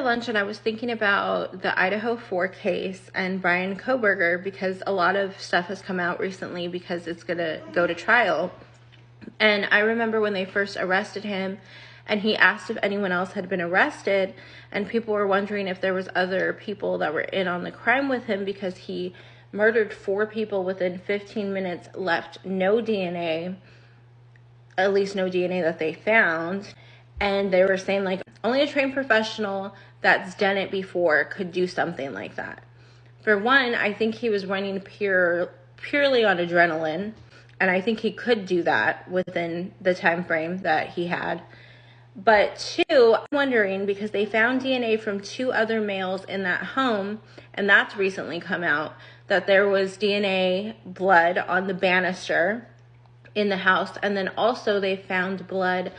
Lunch and I was thinking about the Idaho 4 case and Bryan Kohberger because a lot of stuff has come out recently because it's going to go to trial. And I remember when they first arrested him and he asked if anyone else had been arrested, and people were wondering if there was other people that were in on the crime with him because he murdered 4 people within 15 minutes, left no DNA, at least no DNA that they found. And they were saying like only a trained professional that's done it before could do something like that. For one, I think he was running purely on adrenaline, and I think he could do that within the time frame that he had. But 2, I'm wondering because they found DNA from 2 other males in that home, and that's recently come out that there was DNA blood on the banister in the house, and then also they found blood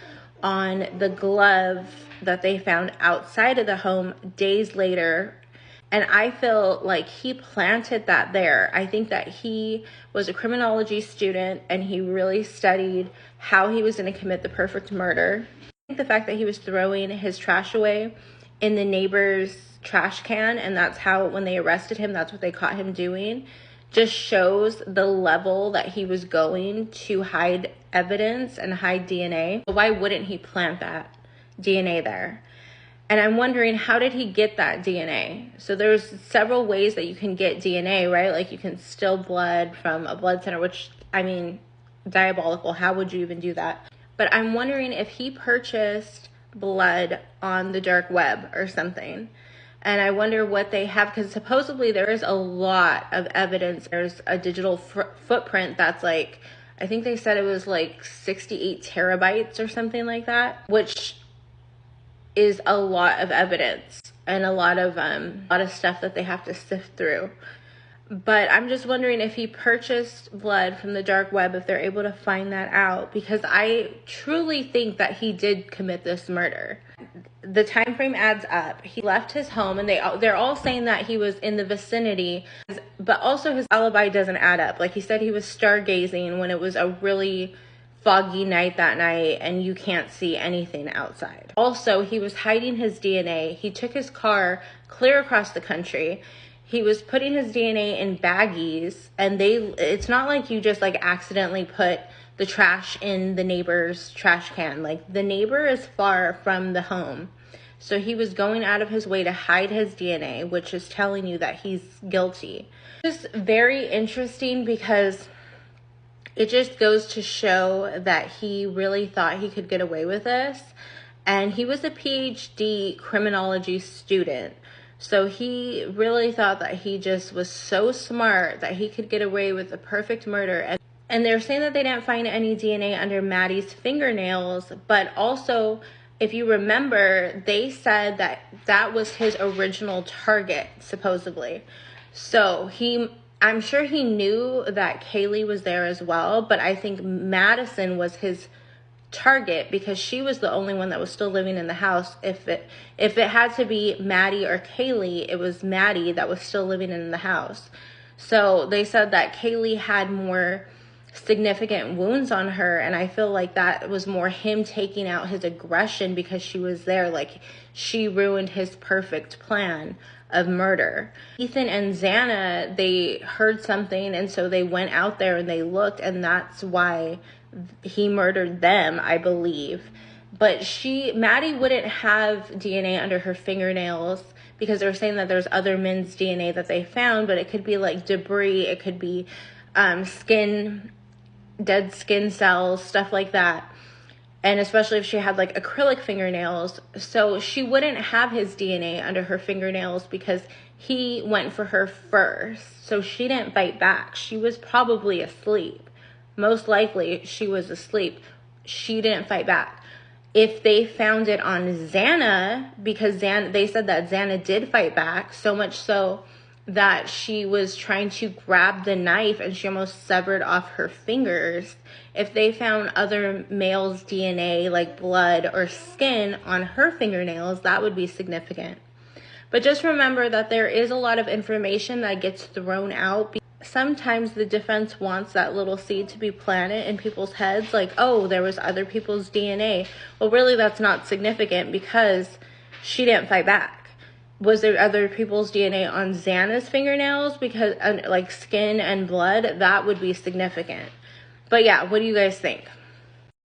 on the glove that they found outside of the home days later. And I feel like he planted that there. I think that he was a criminology student and he really studied how he was going to commit the perfect murder. I think the fact that he was throwing his trash away in the neighbor's trash can, and that's how, when they arrested him, that's what they caught him doing, just shows the level that he was going to hide evidence and hide DNA. Why wouldn't he plant that DNA there? And I'm wondering, how did he get that DNA? So there's several ways that you can get DNA, right? Like you can steal blood from a blood center, which, I mean, diabolical. How would you even do that? But I'm wondering if he purchased blood on the dark web or something. And I wonder what they have, because supposedly there is a lot of evidence. There's a digital footprint that's like, I think they said it was like 68 terabytes or something like that, which is a lot of evidence and a lot of stuff that they have to sift through. But I'm just wondering if he purchased blood from the dark web, if they're able to find that out, because I truly think that he did commit this murder. The time frame adds up. He left his home, and they're all saying that he was in the vicinity, but also his alibi doesn't add up. Like he said he was stargazing when it was a really foggy night that night and you can't see anything outside. Also, he was hiding his DNA. He took his car clear across the country. He was putting his DNA in baggies, and it's not like you just like accidentally put the trash in the neighbor's trash can. Like the neighbor is far from the home. So he was going out of his way to hide his DNA, which is telling you that he's guilty. It's just very interesting because it just goes to show that he really thought he could get away with this. And he was a PhD criminology student. So he really thought that he just was so smart that he could get away with the perfect murder. And they're saying that they didn't find any DNA under Maddie's fingernails, but also, if you remember, they said that that was his original target, supposedly. So I'm sure he knew that Kaylee was there as well, but I think Madison was his target because she was the only one that was still living in the house. If it had to be Maddie or Kaylee, it was Maddie that was still living in the house. So they said that Kaylee had more significant wounds on her, and I feel like that was more him taking out his aggression because she was there. Like she ruined his perfect plan of murder. Ethan and Xana, they heard something, and so they went out there and they looked, and that's why he murdered them, I believe. But Maddie wouldn't have DNA under her fingernails because they were saying that there's other men's DNA that they found, but it could be like debris, it could be dead skin cells, stuff like that. And especially if she had like acrylic fingernails. So she wouldn't have his DNA under her fingernails because he went for her first. So she didn't fight back. She was probably asleep. Most likely she was asleep. She didn't fight back. If they found it on Xana, because they said that Xana did fight back, so much so that she was trying to grab the knife and she almost severed off her fingers. If they found other males' DNA, like blood or skin, on her fingernails, that would be significant. But just remember that there is a lot of information that gets thrown out. Sometimes the defense wants that little seed to be planted in people's heads, like, oh, there was other people's DNA. Well, really, that's not significant because she didn't fight back. was there other people's DNA on Xana's fingernails? Because like skin and blood, that would be significant. But yeah, what do you guys think?